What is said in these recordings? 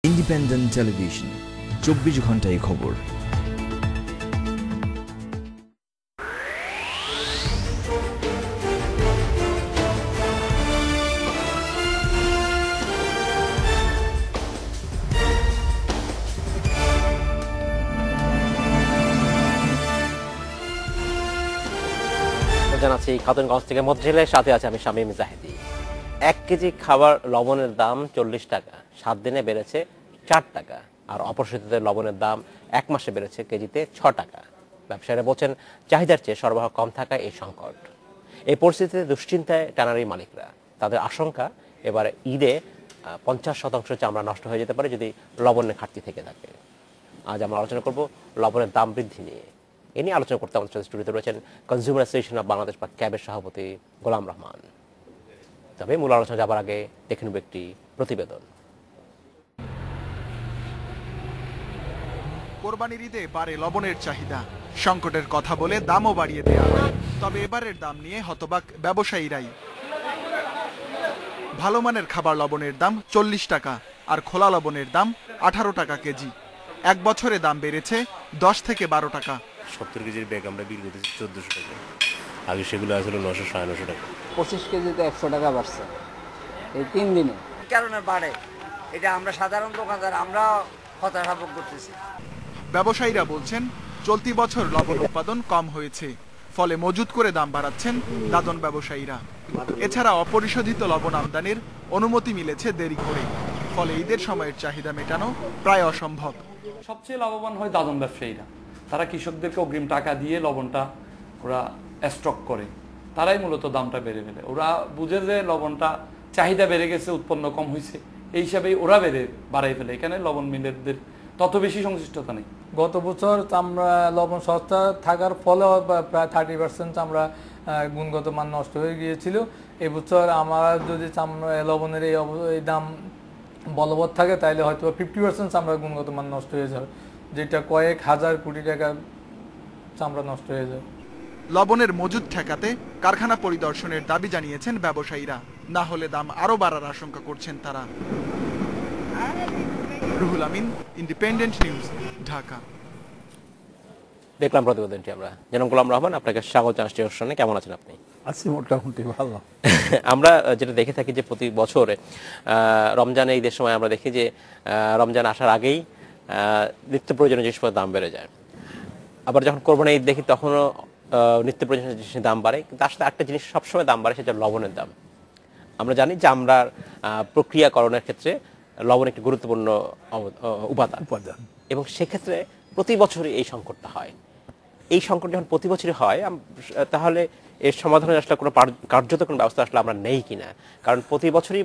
Independent television, 24 ঘন্টায় খবর। জানাচ্ছি খাতুনগঞ্জ থেকে মধ্যজেলার সাথে আছে আমি শামীম জাহেদি। 1 কেজি খাবার লবণের দাম 40 টাকা, 7 দিনে বেড়েছে 4 টাকা। আর অপরিশোধিত লবণের দাম 1 মাসে বেড়েছে কেজিতে 6 টাকা। ব্যবসায়ীরা বলছেন চাহিদার চেয়ে সরবরাহ কম থাকায় এই সংকট। এই পরিস্থিতিতে দুশ্চিন্তায় ট্যানারি মালিকরা। তাদের আশঙ্কা এবার ঈদে 50% চামড়া নষ্ট হয়ে যেতে পারে যদি লবণের ঘাটতি থেকে থাকে। আজ আমরা আলোচনা করব লবণের দাম বৃদ্ধি নিয়ে। এ নিয়ে আলোচনা করতে আমাদের সাথে স্টুডিওতে রয়েছেন কনজিউমার অ্যাসোসিয়েশন অব বাংলাদেশ বা ক্যাবের সভাপতি গোলাম রহমান। তবে মূল আলোচনা যাবার আগে দেখে নেব একটি প্রতিবেদন। কোরবানির ঈদে বাড়ে লবণের চাহিদা, সংকটের কথা বলে দামও বাড়িয়ে দেওয়া হয়। তবে এবারের দাম নিয়ে হতবাক ব্যবসায়ীরাই। ভালো মানের খাবার লবণের দাম 40 টাকা আর খোলা লবণের দাম 18 টাকা কেজি। 1 বছরে দাম বেড়েছে 10 থেকে 12 টাকা। 70 কেজির ব্যাগ আমরা বিক্রি করতেছি 1400 টাকা, আগে সেগুলো আসলে 900 950 টাকা। 25 কেজিতে 100 টাকা বাড়ছে এই 3 দিনে। কারণে বাড়ে, এটা আমরা সাধারণ দোকানদার আমরা হতাশা ভোগ করতেছি। ব্যবসায়ীরা বলছেন চলতি বছর লবণ উৎপাদন কম হয়েছে, ফলে মজুত করে দাম বাড়াচ্ছেন দাদন ব্যবসায়ীরা। এছাড়া অপরিশোধিত লবণ আমদানির অনুমতি মিলেছে দেরি করে, ফলে ঈদের সময়ের চাহিদা মেটানো প্রায় অসম্ভব। সবচেয়ে লাভবান হয় দাদন ব্যবসায়ীরা। তারা কৃষকদেরকে অগ্রিম টাকা দিয়ে লবণটা ওরা স্টক করে, তারাই মূলত দামটা বেড়ে ফেলে। ওরা বুঝে যে লবণটা চাহিদা বেড়ে গেছে, উৎপন্ন কম হয়েছে, এই হিসাবেই ওরা বাড়াই ফেলে। এখানে লবণ মিলেরদের তত বেশি সংশ্লিষ্টতা নেই। গত বছর চামড়া লবণ সস্তা থাকার ফলে প্রায় 30% চামড়া গুণগত মান নষ্ট হয়ে গিয়েছিল। এবছর আমরা যদি চামড়া লবণের এই দাম বলবৎ থাকে তাহলে হয়তো 50% চামড়ার গুণগত মান নষ্ট হয়ে যাবে, যেটা কয়েক হাজার কোটি টাকার চামড়া নষ্ট হয়ে যাবে। লবণের মজুদ ঠেকাতে কারখানা পরিদর্শনের দাবি জানিয়েছেন ব্যবসায়ীরা, না হলে দাম আরো বাড়ার আশঙ্কা করছেন তারা। Ruhul Amin, independent news, Dhaka. দেখলাম প্রতিবেদনটি আমরা। জনাব গোলাম রহমান, আপনাকে স্বাগত জানাচ্ছি অনুষ্ঠানে। কেমন আছেন আপনি? আছি মোটামুটি ভালো। আমরা যেটা দেখে থাকি যে প্রতি বছর রমজানে ঈদের সময় আমরা দেখি যে রমজান আসার আগেই নিত্য প্রয়োজনীয় জিনিসপত্রের দাম বেড়ে যায়। আবার যখন কোরবানি ঈদ দেখি তখনও নিত্য প্রয়োজনীয় জিনিসের দাম বাড়ে, কিন্তু তার সাথে একটা জিনিস সবসময় দাম বাড়ে, সেটা লবণের দাম। আমরা জানি যে আমরা প্রক্রিয়াকরণের ক্ষেত্রে লবণ একটি গুরুত্বপূর্ণ উপাদান, এবং সেক্ষেত্রে প্রতি বছরই এই সংকটটা হয়। এই সংকট যখন প্রতি বছরই হয়, তাহলে এর সমাধানের আসলে কোনো কার্যত কোনো ব্যবস্থা আসলে আমরা নেই কিনা। কারণ প্রতি বছরই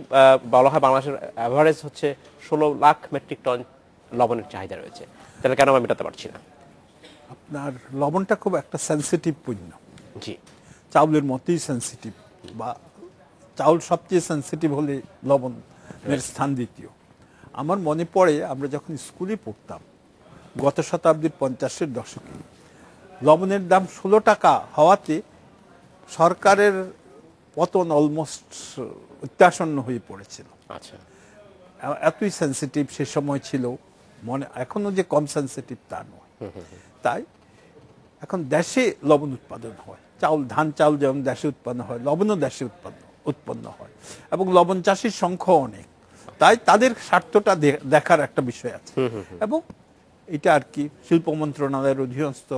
বলা হয় বাংলাদেশের অ্যাভারেজ হচ্ছে 16 লাখ মেট্রিক টন লবণের চাহিদা রয়েছে, তাহলে কেন আমরা মেটাতে পারছি না? আপনার লবণটা খুব একটা সেন্সিটিভ পণ্য। জি, চাউলের মতোই সেন্সিটিভ, বা চাউল সবচেয়ে সেন্সিটিভ হলে লবণের স্থান দ্বিতীয়। আমার মনে পড়ে আমরা যখন স্কুলে পড়তাম গত শতাব্দীর 50-এর দশকে লবণের দাম 16 টাকা হওয়াতে সরকারের পতন অলমোস্ট অত্যাসন্ন হয়ে পড়েছিল। আচ্ছা, এতই সেন্সিটিভ সে সময় ছিল, মনে এখনো যে কম সেন্সিটিভ তা নয়। তাই এখন দেশে লবণ উৎপাদন হয়, ধান চাউল যেমন দেশে উৎপন্ন হয়, লবণও দেশে উৎপন্ন হয়, এবং লবণ চাষির সংখ্যা অনেক। তাই তাদের স্বার্থটা দেখার একটা বিষয় আছে। এবং এটা আর কি শিল্প মন্ত্রণালয়ের অধীনস্থ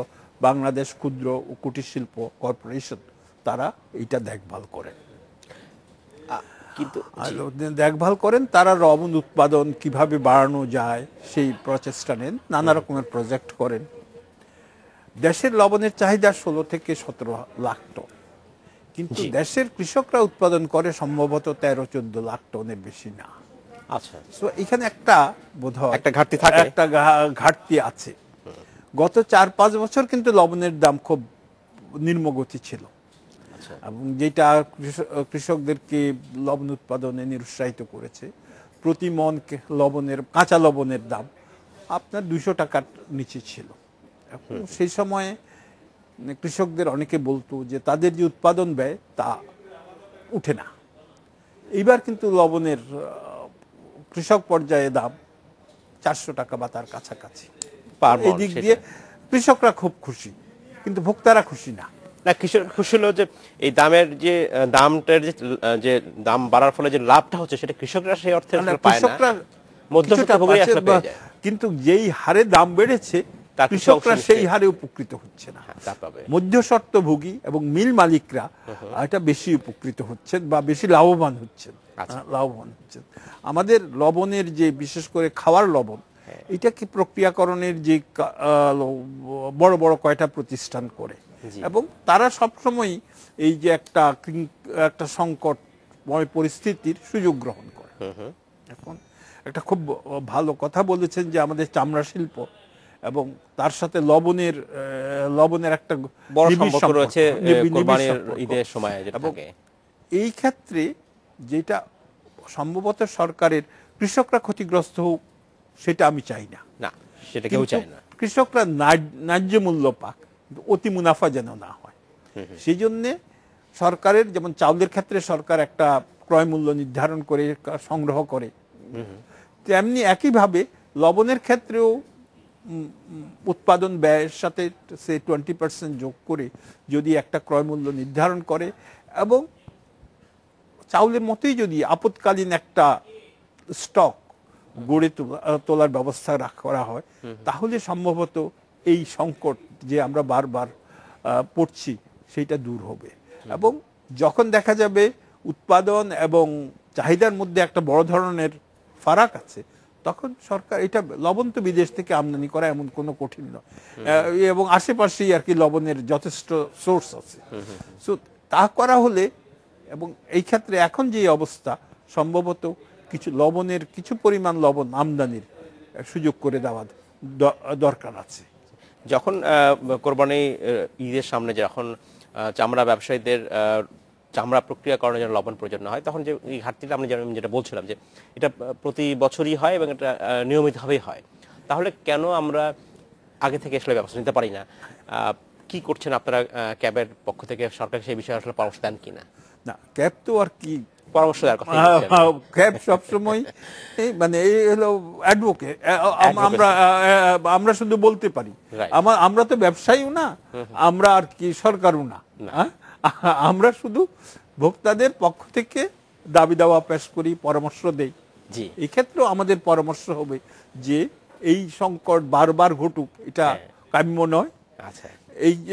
বাংলাদেশ ক্ষুদ্র ও কুটির শিল্প কর্পোরেশন, তারা এটা দেখভাল করেন। কিন্তু দেখভাল করেন তারা লবণ উৎপাদন কিভাবে বাড়ানো যায় সেই প্রচেষ্টা নেন, নানা রকমের প্রজেক্ট করেন। দেশের লবণের চাহিদা 16 থেকে 17 লাখ টন, কিন্তু দেশের কৃষকরা উৎপাদন করে সম্ভবত 13-14 লাখ টনের বেশি না। আচ্ছা, সো এখানে একটা বোধহয় একটা ঘাটতি থাকে, একটা ঘাটতি আছে। গত 4-5 বছর কিন্তু লবণের দাম খুব নিম্নগতি ছিল, এবং যেটা কৃষকদেরকে লবণ উৎপাদনে নিরুৎসাহিত করেছে। প্রতি মন লবণের কাঁচা লবণের দাম আপনার 200 টাকার নিচে ছিল। সেই সময়ে কৃষকদের অনেকে বলতো যে তাদের যে উৎপাদন ব্যয় তা উঠে না। এইবার কিন্তু লবণের কৃষক পর্যায়ে দাম 400 টাকা বা তার কাছাকাছি। পার মণ, এই দিক দিয়ে কৃষকরা খুব খুশি, কিন্তু ভোক্তারা খুশি না। না, কৃষক খুশি হলো যে এই দামের যে দামটার যে দাম বাড়ার ফলে যে লাভটা হচ্ছে সেটা কৃষকরা সেই অর্থে পায় না, মধ্যস্থভোগী আসলে পেয়ে যায়। কিন্তু যেই হারে দাম বেড়েছে কৃষকরা সেই হারে উপকৃত হচ্ছে না। মধ্যস্বত্বভোগী এবং মিল মালিকরা এটা বেশি উপকৃত হচ্ছেন বা বেশি লাভবান হচ্ছেন। আমাদের লবণের যে বিশেষ করে খাওয়ার লবণ, এটাকে প্রক্রিয়াকরণের যে বড় বড় কয়টা প্রতিষ্ঠান করে এবং তারা সবসময় এই যে একটা সংকটময় পরিস্থিতির সুযোগ গ্রহণ করে। এখন একটা খুব ভালো কথা বলেছেন যে আমাদের চামড়া শিল্প এবং তার সাথে লবণের একটা বড় সম্পর্ক রয়েছে কোরবানির ঈদের সময়। এবং এই ক্ষেত্রে যেটা সম্ভবত সরকারের কৃষকরা ক্ষতিগ্রস্ত হোক সেটা আমি চাই না, সেটা কেউ চায় না। কৃষকরা ন্যায্য মূল্য পাক, অতি মুনাফা যেন না হয়। সেই জন্যে সরকারের, যেমন চাউলের ক্ষেত্রে সরকার একটা ক্রয় মূল্য নির্ধারণ করে সংগ্রহ করে, তেমনি একইভাবে লবণের ক্ষেত্রেও উৎপাদন ব্যয়ের সাথে সে 20% যোগ করে যদি একটা ক্রয় মূল্য নির্ধারণ করে এবং চাউলের মতোই যদি আপৎকালীন একটা স্টক গড়ে তোলার ব্যবস্থা করা হয়, তাহলে সম্ভবত এই সংকট যে আমরা বারবার পড়ছি সেটা দূর হবে। এবং যখন দেখা যাবে উৎপাদন এবং চাহিদার মধ্যে একটা বড় ধরনের ফারাক আছে, তখন সরকার এটা, লবণ তো বিদেশ থেকে আমদানি করা এমন কোনো কঠিন নয় এবং আশেপাশেই আর কি লবণের যথেষ্ট সোর্স আছে। সো তা করা হলে, এবং এই ক্ষেত্রে এখন যে অবস্থা, সম্ভবত কিছু পরিমাণ লবণ আমদানির সুযোগ করে দেওয়া দরকার আছে। যখন কোরবানি ঈদের সামনে যখন চামড়া ব্যবসায়ীদের চামড়া প্রক্রিয়াকরণের জন্য লবণ প্রয়োজন হয়, তখন যে এই ঘাটতিটা আমরা যেটা বলছিলাম যে এটা প্রতি বছরই হয় এবং এটা নিয়মিতভাবেই হয়, তাহলে কেন আমরা আগে থেকে আসলে ব্যবস্থা নিতে পারি না? কি করছেন আপনারা ক্যাবের পক্ষ থেকে? সরকার সেই বিষয়ে আসলে পরামর্শ দেন কিনা? না, ক্যাব তো আর কি পরামর্শ দেওয়ার কথা, ক্যাব সবসময় মানে এই হলো অ্যাডভোকেট। আমরা শুধু বলতে পারি, আমরা তো ব্যবসায়ীও না, আমরা আর কি সরকারও না, আমরা শুধু ভোক্তাদের পক্ষ থেকে দাবি দাওয়া পেশ করি, পরামর্শ দেই। এই ক্ষেত্রেও আমাদের পরামর্শ হবে যে এই সংকট বারবার ঘটুক এটা কাম্য নয়।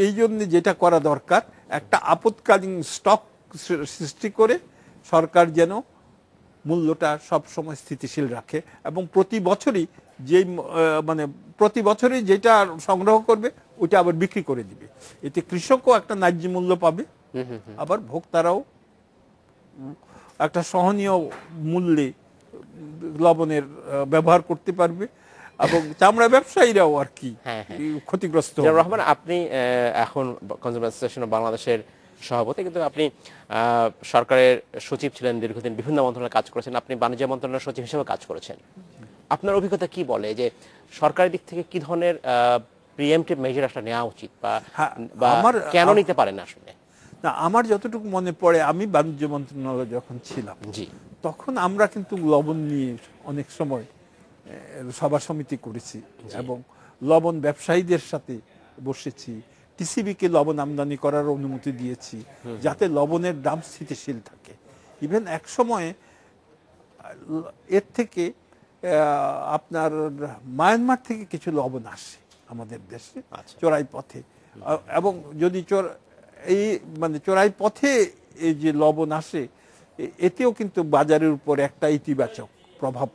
এই জন্য যেটা করা দরকার, একটা আপৎকালীন স্টক সৃষ্টি করে সরকার যেন মূল্যটা সব সময় স্থিতিশীল রাখে এবং প্রতি বছরই যেটা সংগ্রহ করবে ওইটা আবার বিক্রি করে দিবে। এতে কৃষকও একটা ন্যায্য মূল্য পাবে, আবার ভোক্তারাও একটা সহনীয় মূল্যে লবণের ব্যবহার করতে পারবে এবং চামড়া ব্যবসায়ীরাও আর কি ক্ষতিগ্রস্ত হবে। রহমান, আপনি এখন কনজিউমার অ্যাসোসিয়েশন অফ বাংলাদেশের সভাপতি, কিন্তু আপনি সরকারের সচিব ছিলেন দীর্ঘদিন, বিভিন্ন মন্ত্রণালয়ে কাজ করেছেন, আপনি বাণিজ্য মন্ত্রণালয়ের সচিব হিসেবে কাজ করেছেন। আপনার অভিজ্ঞতা কি বলে যে সরকারের দিক থেকে কি ধরনের প্রিএমপ্টিভ মেজার একটা নেওয়া উচিত বা কেন নিতে পারে না? আসলে না, আমার যতটুকু মনে পড়ে, আমি বাণিজ্য মন্ত্রণালয়ে যখন ছিলাম তখন আমরা কিন্তু লবণ নিয়ে অনেক সময় সভা সমিতি করেছি এবং লবণ ব্যবসায়ীদের সাথে বসেছি, টিসিবিকে লবণ আমদানি করার অনুমতি দিয়েছি যাতে লবণের দাম স্থিতিশীল থাকে। ইভেন এক সময় এর থেকে আপনার মায়ানমার থেকে কিছু লবণ আসে আমাদের দেশে চোরাই পথে, এবং যদি চোরাই পথে এই যে লবণ আসে, এতেও কিন্তু বাজারের উপর একটা ইতিবাচক প্রভাব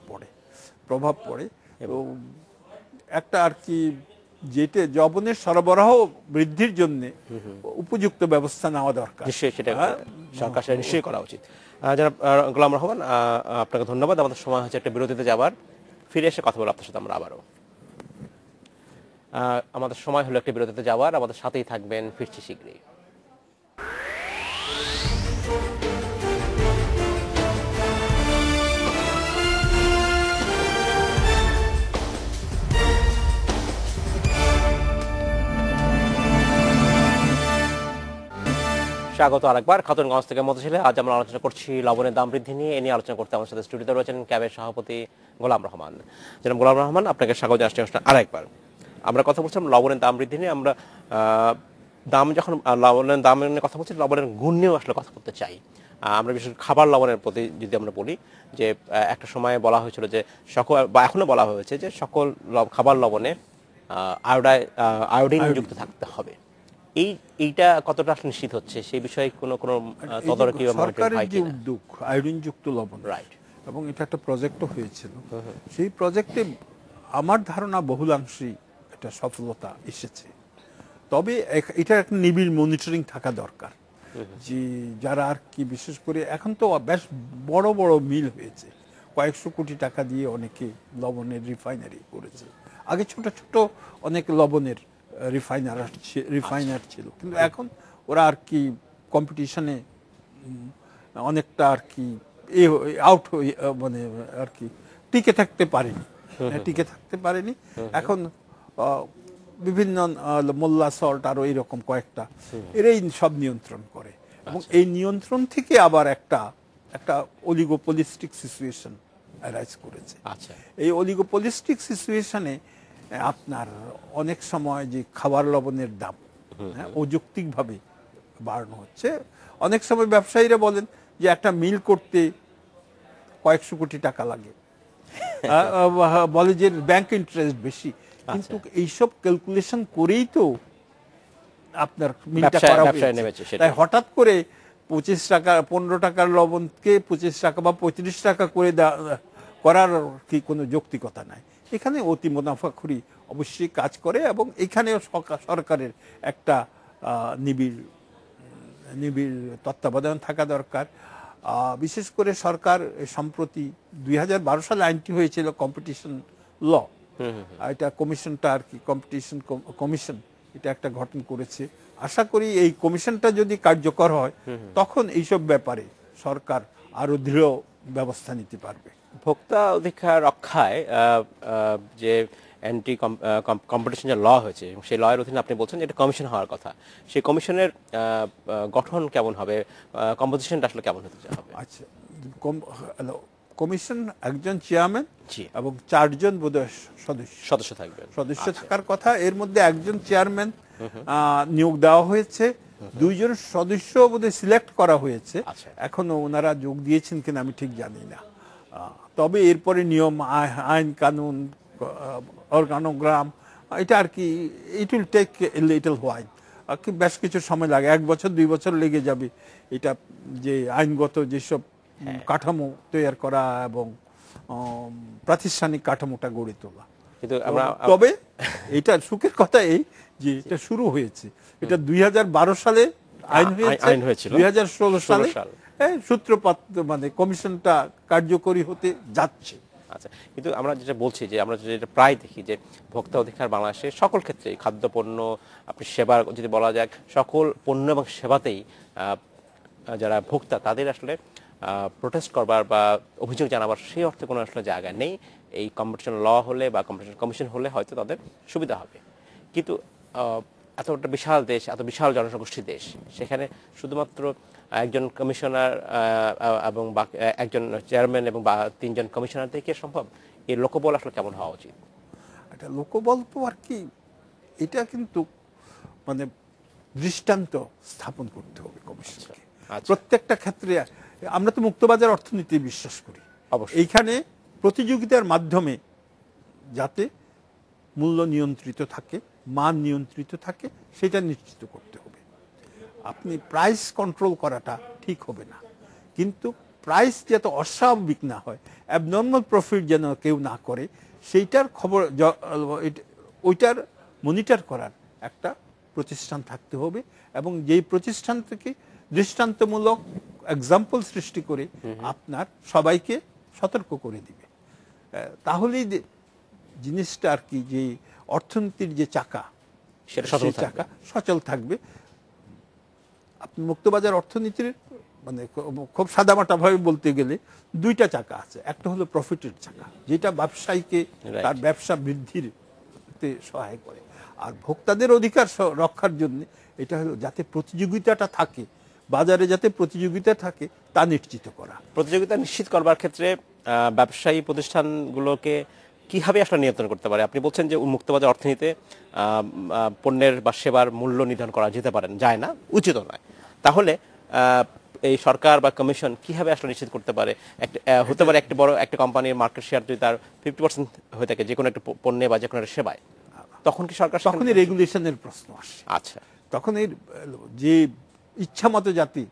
পড়ে এবং একটা আর কি, যেটা লবণের সরবরাহ বৃদ্ধির জন্য উপযুক্ত ব্যবস্থা নেওয়া দরকার। সেটা সরকার নিশ্চয়ই করা উচিত। জনাব গোলাম রহমান, আপনাকে ধন্যবাদ। আমাদের সময় হচ্ছে একটা বিরতিতে যাবার, ফিরে এসে কথা বলবো আপনার সাথে আমরা আবারও। আমাদের সময় হলো একটা বিরতিতে যাওয়ার, আমাদের সাথেই থাকবেন, ফিরছি শীঘ্রই। স্বাগত আরেকবার খাতুনগঞ্জ থেকে মতিঝিলে। আজ আমরা আলোচনা করছি লবণের দাম বৃদ্ধি নিয়ে। এ নিয়ে আলোচনা করতে আমার সাথে স্টুডিওতে রয়েছেন ক্যাবের সভাপতি গোলাম রহমান। জনাব গোলাম রহমান, আপনাকে স্বাগত জানাচ্ছি আরেকবার। আমরা কথা বলছিলাম লবণের দাম বৃদ্ধি নিয়ে। আমরা দাম যখন লবণের দাম নিয়ে কথা বলছি, লবণের গুণ নিয়েও আসলে কথা বলতে চাই। আমরা বিশেষ খাবার লবণের প্রতি যদি আমরা বলি যে একটা সময় বলা হয়েছিল যে সকল, বা এখনো বলা হয়েছে যে সকল খাবার লবণে আয়োডিন যুক্ত থাকতে হবে। এইটা কতটা নিশ্চিত হচ্ছে সেই বিষয়ে কোনো তদারকি বা সরকারের যে উদ্যোগ আয়োডিন যুক্ত লবণ, রাইট, এবং এটা একটা প্রজেক্টও হয়েছিল। সেই প্রজেক্টে আমার ধারণা বহুলাংশই এটা সফলতা এসেছে। তবে এটা একটা নিবিড় মনিটরিং থাকা দরকার, যে যারা আর কি, বিশেষ করে এখন তো বেশ বড় বড় মিল হয়েছে, কয়েকশো কোটি টাকা দিয়ে অনেকে লবণের রিফাইনারি করেছে। আগে ছোট ছোট অনেক লবণের রিফাইনার ছিল, কিন্তু এখন ওরা আর কি কম্পিটিশনে অনেকটা আর কি আউট হয়ে, মানে আর কি টিকে থাকতে পারেনি। এখন বিভিন্ন মোল্লা সল্ট আরো এইরকম কয়েকটা এরাই সব নিয়ন্ত্রণ করে, এবং এই নিয়ন্ত্রণ থেকে আবার একটা অলিগোপলিস্টিক সিচুয়েশন অ্যারাইজ করেছে। এই অলিগোপলিস্টিক সিচুয়েশনে আপনার অনেক সময় যে খাবার লবণের দাম অযৌক্তিকভাবে বাড়ানো হচ্ছে। অনেক সময় ব্যবসায়ীরা বলেন যে একটা মিল করতে কয়েকশো কোটি টাকা লাগে, বলে যে ব্যাংক ইন্টারেস্ট বেশি, কিন্তু এইসব ক্যালকুলেশন করেই তো আপনার মিলটা করা হয়েছে। তাই হঠাৎ করে 25 টাকা 15 টাকার লবণকে 25 টাকা বা 35 টাকা করে করার কি কোনো যৌক্তিকতা নাই। এখানে অতি মুনাফাখুরি অবশ্যই কাজ করে, এবং এখানেও সরকারের একটা নিবিড় তত্ত্বাবধান থাকা দরকার। বিশেষ করে সরকার সম্প্রতি 2012 সালে আইনটি হয়েছিল কম্পিটিশন ল, এটা কমিশনটা আর কি, কম্পিটিশন কমিশন এটা একটা গঠন করেছে। আশা করি এই কমিশনটা যদি কার্যকর হয় তখন এইসব ব্যাপারে সরকার আরো দৃঢ় ব্যবস্থা নিতে পারবে। ভোক্তা অধিকার রক্ষায় যে অ্যান্টি কম্পিটিশন যে ল হয়েছে, সেই ল এর অধীনে আপনি বলছেন যে এটা কমিশন হওয়ার কথা। সেই কমিশনের গঠন কেমন হবে, কম্পোজিশনটা আসলে কেমন হতে হবে? আচ্ছা, কমিশন একজন চেয়ারম্যান এবং 4 জন বোধহয় সদস্য থাকার কথা। এর মধ্যে একজন চেয়ারম্যান নিয়োগ দেওয়া হয়েছে, 2 জন সদস্য বোধহয় সিলেক্ট করা হয়েছে। এখনো ওনারা যোগ দিয়েছেন কিনা আমি ঠিক জানি না। তবে এরপরে নিয়ম, আইন কানুন, অর্গানোগ্রাম, এটা আর কি it will take a little while, বেশ কিছু সময় লাগে, 1 বছর 2 বছর লেগে যাবে এটা যে আইনগত যেসব কাঠামো তৈরি করা এবং প্রাতিষ্ঠানিক কাঠামোটা গড়ে তোলা। তবে এটা সুখের কথা এই যে এটা শুরু হয়েছে, এটা 2012 সালে আইন হয়েছিল, 2016 সালে সূত্রপাত, মানে কমিশনটা কার্যকরী হতে যাচ্ছে। আচ্ছা, কিন্তু আমরা যেটা বলছি যে আমরা যেটা প্রায় দেখি যে ভোক্তা অধিকার বাংলাদেশে সকল ক্ষেত্রে, খাদ্যপণ্য, আপনি সেবার যদি বলা যায়, সকল পণ্য এবং সেবাতেই যারা ভোক্তা তাদের আসলে প্রোটেস্ট করবার বা অভিযোগ জানাবার সেই অর্থে কোনো আসলে জায়গা নেই। এই কম্পিটিশন ল হলে বা কম্পিটিশন কমিশন হলে হয়তো তাদের সুবিধা হবে, কিন্তু এতটা বিশাল দেশ, এত বিশাল জনগোষ্ঠীর দেশ, সেখানে শুধুমাত্র একজন কমিশনার এবং একজন চেয়ারম্যান এবং 3 জন কমিশনার থেকে সম্ভব? এই লোকবল আসলে কেমন হওয়া উচিত? এটা লোকবল তো আর কি, এটা কিন্তু মানে দৃষ্টান্ত স্থাপন করতে হবে কমিশনকে প্রত্যেকটা ক্ষেত্রে। আমরা তো মুক্তবাজার অর্থনীতি বিশ্বাস করি, এইখানে প্রতিযোগিতার মাধ্যমে যাতে মূল্য নিয়ন্ত্রিত থাকে, মান নিয়ন্ত্রিত থাকে, সেটা নিশ্চিত করতে হবে। আপনি প্রাইস কন্ট্রোল করাটা ঠিক হবে না, কিন্তু প্রাইস যাতে অস্বাভাবিক না হয়, অ্যাবনর্মাল প্রফিট যেন কেউ না করে, সেইটার খবর, ওইটার মনিটর করার একটা প্রতিষ্ঠান থাকতে হবে, এবং যেই প্রতিষ্ঠান থেকে দৃষ্টান্তমূলক এক্সাম্পল সৃষ্টি করে আপনার সবাইকে সতর্ক করে দিবে। তাহলেই জিনিসটা আর কি, যে অর্থনীতির যে চাকা, সেই চাকা সচল থাকবে। আপনি মুক্তবাজার অর্থনীতির মানে খুব সাদামাটা ভাবে বলতে গেলে 2টা চাকা আছে। একটা হলো প্রফিটের চাকা, যেটা ব্যবসায়ীকে তার ব্যবসা বৃদ্ধির সহায় করে, আর ভোক্তাদের অধিকার রক্ষার জন্য এটা হলো যাতে প্রতিযোগিতাটা থাকে, বাজারে যাতে প্রতিযোগিতা থাকে তা নিশ্চিত করা। প্রতিযোগিতা নিশ্চিত করবার ক্ষেত্রে ব্যবসায়ী প্রতিষ্ঠানগুলোকে কিভাবে আসলে নিয়ন্ত্রণ করতে পারে? আপনি বলছেন যে উন্মুক্ত বাজার অর্থনীতিতে পণ্যের বা সেবার মূল্য নির্ধারণ করা যেতে পারে যায় না, উচিত নয়। তাহলে এই সরকার বা কমিশন কিভাবে আসলে নিশ্চিত করতে পারে? হতে পারে একটা বড় একটা কোম্পানির মার্কেট শেয়ার যদি তার 50% হয়ে থাকে যে কোনো একটা পণ্যে বা যে কোনো একটা সেবায়, তখন কি সরকার তখনই রেগুলেশনের প্রশ্ন আসে। আচ্ছা, তখন এই যে ইচ্ছা মতো জাতি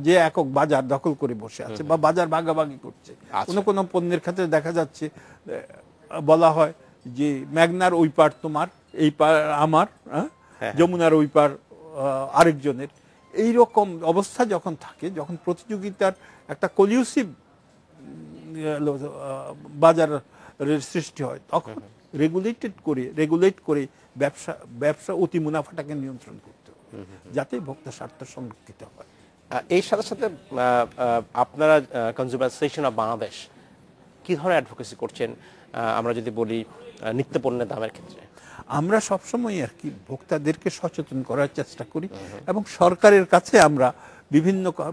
যে একক বাজার দখল করে বসে আছে বা বাজার ভাগাভাগি করছে, কোনো পণ্যের ক্ষেত্রে দেখা যাচ্ছে বলা হয় যে মেঘনার ওই পার তোমার, এই পার আমার, যমুনার ওই পার আরেকজনের, এইরকম অবস্থা যখন থাকে, যখন প্রতিযোগিতার একটা কলিউসিভ বাজারের সৃষ্টি হয়, তখন রেগুলেট করে ব্যবসা অতি মুনাফাটাকে নিয়ন্ত্রণ করতে হবে যাতে ভোক্তা স্বার্থ সংরক্ষিত হয়। এই সাথে সাথে আপনারা কনজিউমার অ্যাসোসিয়েশন অফ বাংলাদেশ কি ধরনের অ্যাডভোকেসি করছেন আমরা যদি বলি নিত্য পণ্যের দামের ক্ষেত্রে? আমরা সবসময় আর কি ভোক্তাদেরকে সচেতন করার চেষ্টা করি এবং সরকারের কাছে আমরা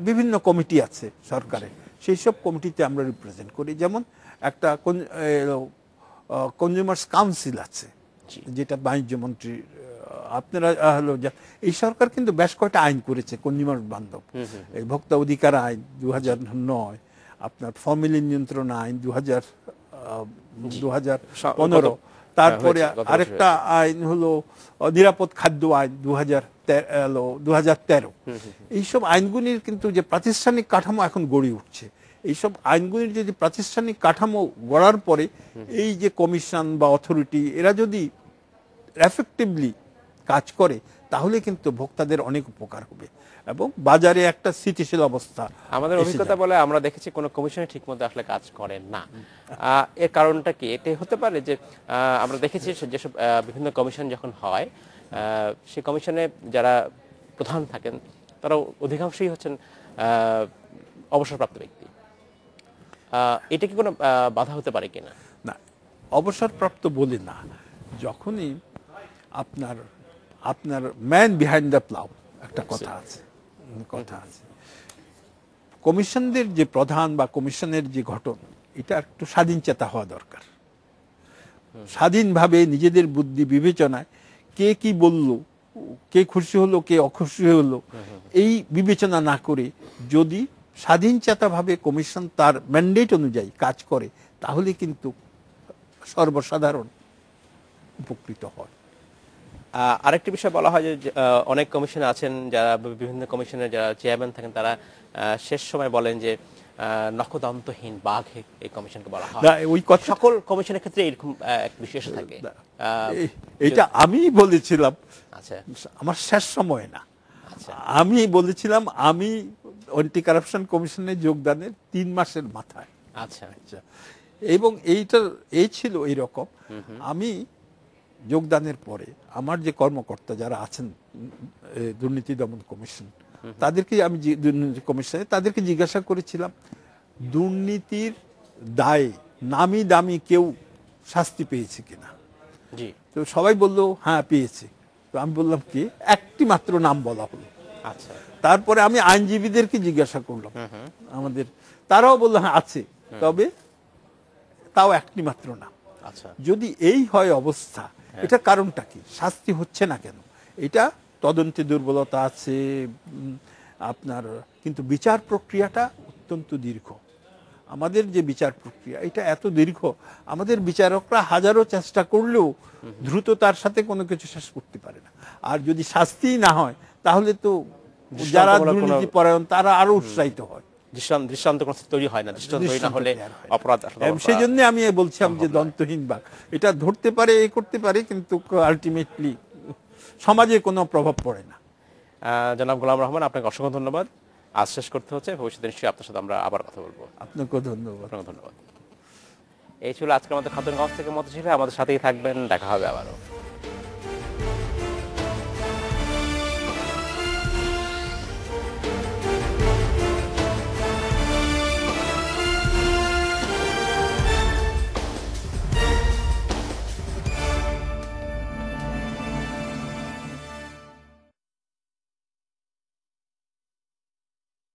বিভিন্ন কমিটি আছে সরকারের, সেই সব কমিটিতে আমরা রিপ্রেজেন্ট করি। যেমন একটা কনজিউমার্স কাউন্সিল আছে, যেটা বাণিজ্য মন্ত্রী, আপনারা এই সরকার কিন্তু বেশ কয়েকটা আইন করেছে কনজিউমার বান্ধব। এই ভোক্তা অধিকার আইন 2009, আপনার ফর্মালিন নিয়ন্ত্রণ আইন 2015, তারপরে আরেকটা আইন হলো নিরাপদ খাদ্য আইন 2013। এইসব আইনগুলির কিন্তু যে প্রাতিষ্ঠানিক কাঠামো এখন গড়ে উঠছে, এইসব আইনগুলির যদি প্রাতিষ্ঠানিক কাঠামো গড়ার পরে এই যে কমিশন বা অথরিটি এরা যদি এফেক্টিভলি কাজ করে, তাহলে কিন্তু ভোক্তাদের অনেক উপকার হবে এবং বাজারে একটা স্থিতিশীল অবস্থা। আমাদের অভিজ্ঞতা বলে আমরা দেখেছি কোনো কমিশনে ঠিকমতো আসলে কাজ করে না। এর কারণটা কি? এটাই হতে পারে যে আমরা দেখেছি যেসব বিভিন্ন কমিশন যখন হয়, সেই কমিশনে যারা প্রধান থাকেন তারা অধিকাংশই হচ্ছেন অবসরপ্রাপ্ত ব্যক্তি। এটা কি কোনো বাধা হতে পারে কিনা? না, অবসরপ্রাপ্ত বলে না, যখনই আপনার ম্যান বিহাইন্ড দ্য প্লাউ একটা কথা আছে। কমিশনদের যে প্রধান বা কমিশনের যে গঠন, এটা একটু স্বাধীন চেতা হওয়া দরকার। স্বাধীনভাবে নিজেদের বুদ্ধি বিবেচনায় কে কি বলল, কে খুশি হলো, কে অখুশি হলো, এই বিবেচনা না করে যদি স্বাধীন চেতাভাবে কমিশন তার ম্যান্ডেট অনুযায়ী কাজ করে, তাহলে কিন্তু সর্বসাধারণ উপকৃত হয়। আরেকটি বিষয় বলা হয় যে অনেক কমিশনে আছেন যারা, বিভিন্ন কমিশনের যারা চেয়ারম্যান থাকেন, তারা শেষ সময় বলেন যে নখদন্তহীন বাঘ এই কমিশনকে বলা হয়। ওই কথা সকল কমিশনের ক্ষেত্রে এরকম এক বিশেষ থাকে। এটা আমি বলেছিলাম, আচ্ছা, আমার শেষ সময় না, আমি বলেছিলাম আমি অ্যান্টি কারাপশন কমিশনে যোগদানের 3 মাসের মাথায়। আচ্ছা, এবং এই ছিল এইরকম। আমি যোগদানের পরে আমার যে কর্মকর্তা যারা আছেন দুর্নীতি দমন কমিশন, তাদেরকে আমি দুর্নীতি কমিশনে তাদেরকে জিজ্ঞাসা করেছিলাম, দুর্নীতির দায়ে নামি দামি কেউ শাস্তি পেয়েছে কিনা। তো সবাই বলল হ্যাঁ পেয়েছে। তো আমি বললাম কি, একটি মাত্র নাম বলা হলো। আচ্ছা, তারপরে আমি আইনজীবীদেরকে জিজ্ঞাসা করলাম আমাদের, তারাও বললো হ্যাঁ আছে, তবে তাও একটি মাত্র নাম। আচ্ছা, যদি এই হয় অবস্থা, এটা কারণটা কি, শাস্তি হচ্ছে না কেন? এটা তদন্তে দুর্বলতা আছে আপনার, কিন্তু বিচার প্রক্রিয়াটা অত্যন্ত দীর্ঘ। আমাদের যে বিচার প্রক্রিয়া এটা এত দীর্ঘ, আমাদের বিচারকরা হাজারো চেষ্টা করলেও দ্রুততার সাথে কোনো কিছু শেষ করতে পারে না। আর যদি শাস্তি না হয়, তাহলে তো যারা দুর্নীতি পরায়ণ তারা আরো উৎসাহিত হয়। দৃষ্টান্ত তৈরি হয় না, দৃষ্টান্ত তৈরি না হলে অপরাধ। সেই জন্য আমি বলছিলাম যে দন্তহীন বাঘ এটা ধরতে পারে, করতে পারে, কিন্তু আলটিমেটলি সমাজে কোনো প্রভাব পড়ে না। জনাব গোলাম রহমান, আপনাকে অসংখ্য ধন্যবাদ। আজ শেষ করতে হচ্ছে, ভবিষ্যতে নিশ্চয়ই আপনার সাথে আমরা আবার কথা বলবো। আপনাকেও ধন্যবাদ। ধন্যবাদ। এই ছিল আজকে আমাদের খাদ্য থেকে মতো ছিল। আমাদের সাথেই থাকবেন, দেখা হবে আবারও।